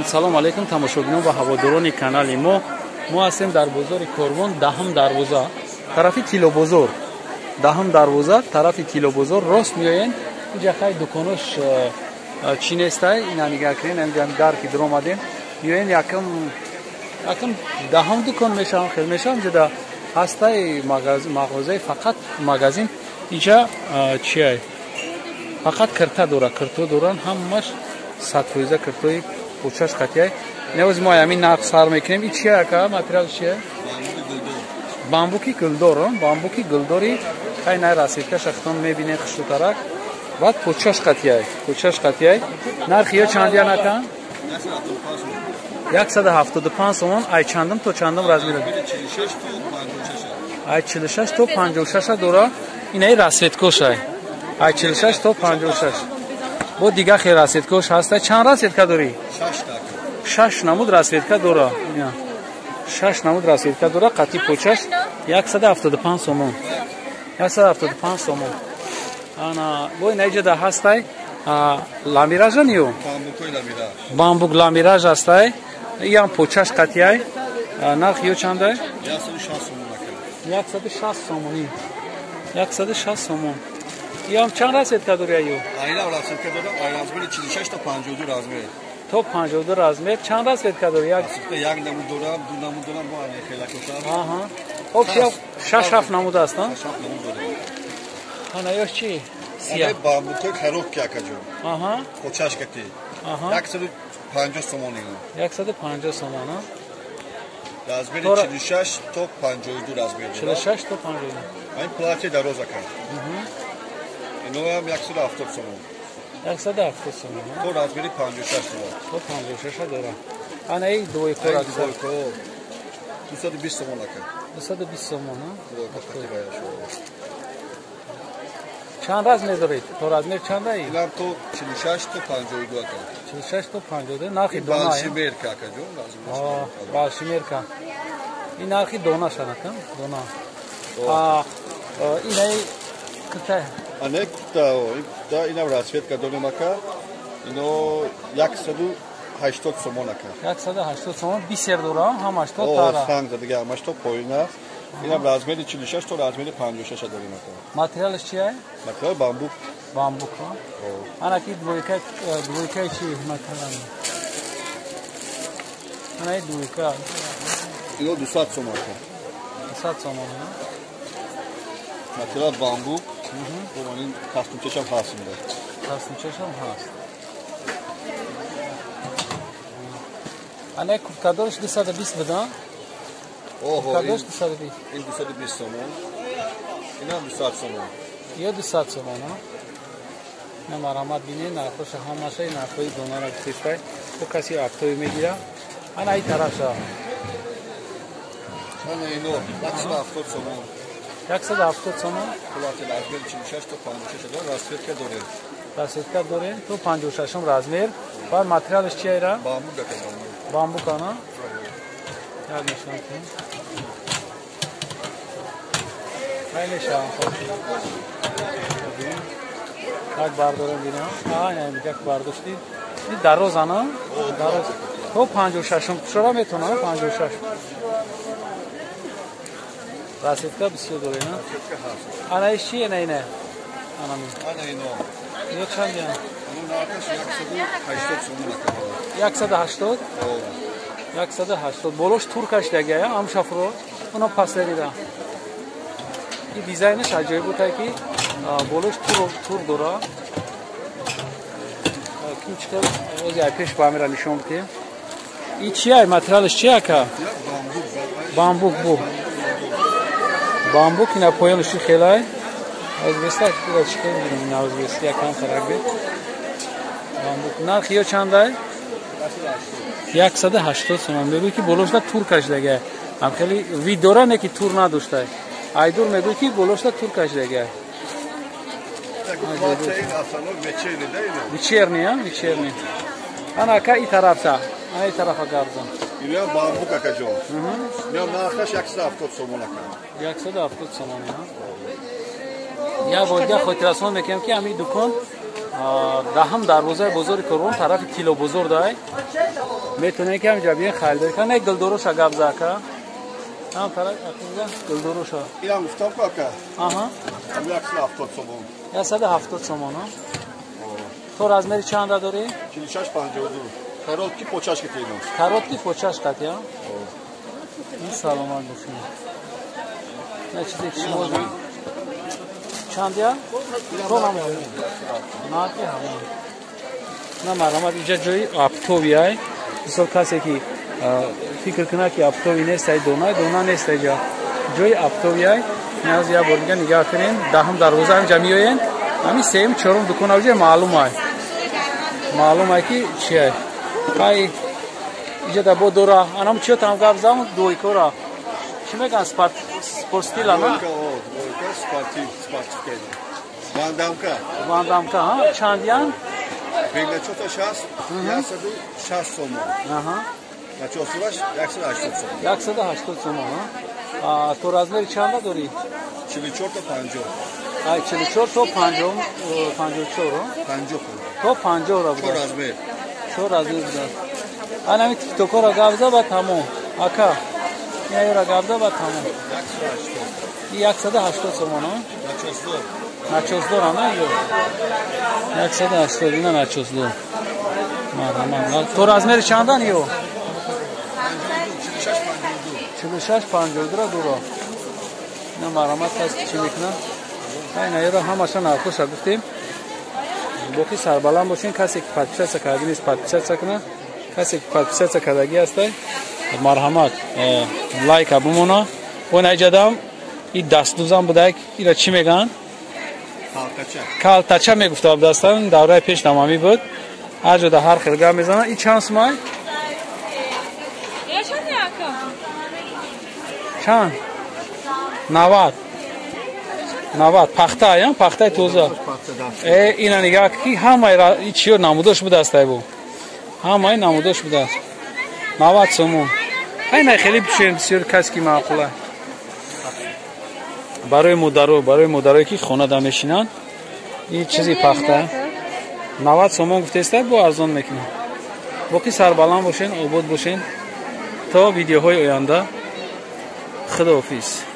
салом алейкум тамошобинон ва ҳаводорони канали мо ҳастем дар бозори Корвон, даҳм дарвоза, тарафи Тилобозор. Даҳм дарвоза, тарафи Тилобозор рост меоян. Инҷа хай дуконош чӣ нестай, ина нигаҳ кунед, ин дарки дуромадем. Меоян якам даҳм дукон мешавам, хел мешавам, ҷуда ҳастай мағозаи фақат магазин. Инҷа чиай? Фақат кирта дора, кирто доран, ҳамаш 100% киртои почаш қатияй. Невоз мо ҳамин нарх сар мекунем. И чия ака материал чия? Бамбуки гулдор, бамбуки гулдори хай най расидка шахтон мебинед хиштутарак. Баъд почаш қатияй, почаш қатияй. Нархи ё чандия накан? 175 сомон. Ай чандам то чандам размер? Ай 46 то 56 дора. Инаи расидкошай. Ай 46 то 56. Бо дига хел расидкош ҳаста. Чанд расидка дорӣ? 6 намуд расидка дора. 6 намуд расидка дора. Қати почаш 175 сомон. 175 сомон. Ана бо инаиҷада ҳастай ламиража ниё? Бамбук ламираж ҳастай. Иам почаш қатияй. Нарх ё чандай? 160 сомони. 160 сомон. Иам чанд расидка дория ё? Айна расидка дора, ай размери 46 та 52 размер. То 52 размер. Чанд расидка дори? Як намуд дорам, ду намуд дорам, бо ани хела кошам. Аҳа. Обшия 6-7 намуд аст, а? 6 намуд дорам. Ана ёш чи? Ане бамбук харокки акаҷон. Аҳа. Почаш кати. Аҳа. 150 сомон ин. 150 сомон, а? Размери 46 то 52 размер. 46 то 52. Айн платье дароз ака. Ино ҳам 170 сомон. 170 сомон. То размери 56 дора. То 56 дора. Ана ин двойкор аст. 220 сомон ака. 220 сомон, а? Двойкор. Чанд размер доред? То размер чанд аи? Инам то 46 то 52 ака. 46 то 52. Нархи дона аи? Балшимерка ака ҷон, размер. Балшимерка. Ин нархи дона шанака? Дона. Инаи кита? Ане кита, инам расветка дорем ака. Ино 180 сомон ака. 180 сомон. Бисер дора, ҳамаш то тара. Санг задига ҳамаш то поин аст. Инам размери 46 то размери 56 дорем ака. Материалш чи ай? Материал бамбук. Бамбук. Ана ки двойка чи материал? Ана ин двойка. Ино 200 сомон ака. 200 сомон. Материал бамбук. Ин кастумчашам ҳаст инда. Кастумчашам ҳаст. Ана курткадорш 220 буда? Курткадорш 220. Ин 220 сомон. Инам 200 сомон. Ё 200 сомон, а? На марамат бинед, нархош ҳамашаи нархои донара гузиштай. Бо каси актои мегира. Ана ин тарафша. Ана ино 170 сомон. 170 сомон. Платье размер 46 то 56 дора, расветка дорем. Расветка дорем, то 56 размер. Баъд материалш чи айра? Бамбук ака. Бамбук ана? Як нишон кун. Хай нишон кун. Як бардорем бинам. Як бардошти. Ин дароз ана? Дароз. То 56 шура метона 56. Расветка бисёр дорем, а? Ана иш чи ана ина? Ана ино. Ё чанд ям? Ано нархаш 180 сомон ака. 180? 180. Болош туркаш дагая, ам шафро. Оно пастерида. И дизайнш аҷоиб буда ки болош тур дора. Кичкар ози пеш бамира нишон битем. И чи ай материалш чи ака? Бамбук бу. Бамбук ина поёнш хелай. Озбестак куда чикем бирем ина озбест якам фарқ бе. Бамбук нархи ё чандай? 180 сомон. Мегӯй ки болошда тур кашидага. Ам хели видора не ки тур надоштай. Айдур мегӯй ки болошда тур кашидага. Вечерни, а? Вечерни. Ана ака и тарафта. Ана и тарафа гардон. Ина бамбук ака ҷон. Ина нархаш 170 сомон ака. 170 сомон, а? Я боида хотиррасон мекунам ки ҳамин дукон دهم دروازه بزرگ کرون طرف کیلو بزرگ دای میتونه که همینجا بیان خریداری کنه. یک گلدروش گاب زاکا هم طرف گلدروش اینم گفتم کاکا آها هم 170 تومان 170 تومان ها. تو رزمری چند را داری؟ 46 52 کاروتی پوچاش که تینم کاروتی پوچاش کتی ها این سلامت باشین نه چیزی که شما چند یا؟ تو هم نه که همون نه مرامت اینجا جایی اپتوی های مثل کسی که فکر کنه که اپتوی نیست های دونا نیست های جایی اپتوی های نیاز یا برگه نگاه کنین دهم دروازه هم جمعی هاین همین سیم چورم دکون ها معلوم های که چیه های اینجا در با دورا انام چیو تام گفت زمان دوی کورا چی میگن سپورتستیل نه سپورتی واندامکا ها چندیان بین چوتا 60 تومان آها نچوسوش 180 تومان 180 تومان ها تو رزمری چند داری 44 تا 50 44 تو 54 تو 50 را بود تو رزمر بود انا می تو کورا گابزا با تمام اکا یا را گابزا با تمام 180 تومان ها نچوس دور نه یو 180 نه نچوس دور مرحبا تو رزمری چندان یو 46 52 دورا نه مرحمت هست چی میکنن این ایرا همشون آخوش گفتیم باقی سربلند باشین کسی که پادپیس کردی نیست پادپیس کنه کسی که پادپیس کردگی هسته مرحمت لایک بمونه اون ایجادم این دست دوزم بوده ایرا چی میگن کالتاچا میگفته دستان دوره پیش تمامی بود هر جا هر خرگاه میزنن این چانس مای چند 90 پخته یا پخته توزا اینا نگاه کی همه را چیو نمودش بوده است بو همه نمودش بوده است 90 سومون این خیلی بسیار کسی که معقوله برای مدرایی که خونه دا میشینن این چیزی پخته 90 سومون گفته است با ارزان میکنه باقی سربلند باشین آباد باشین تا ویدیوهای آینده خداحافظ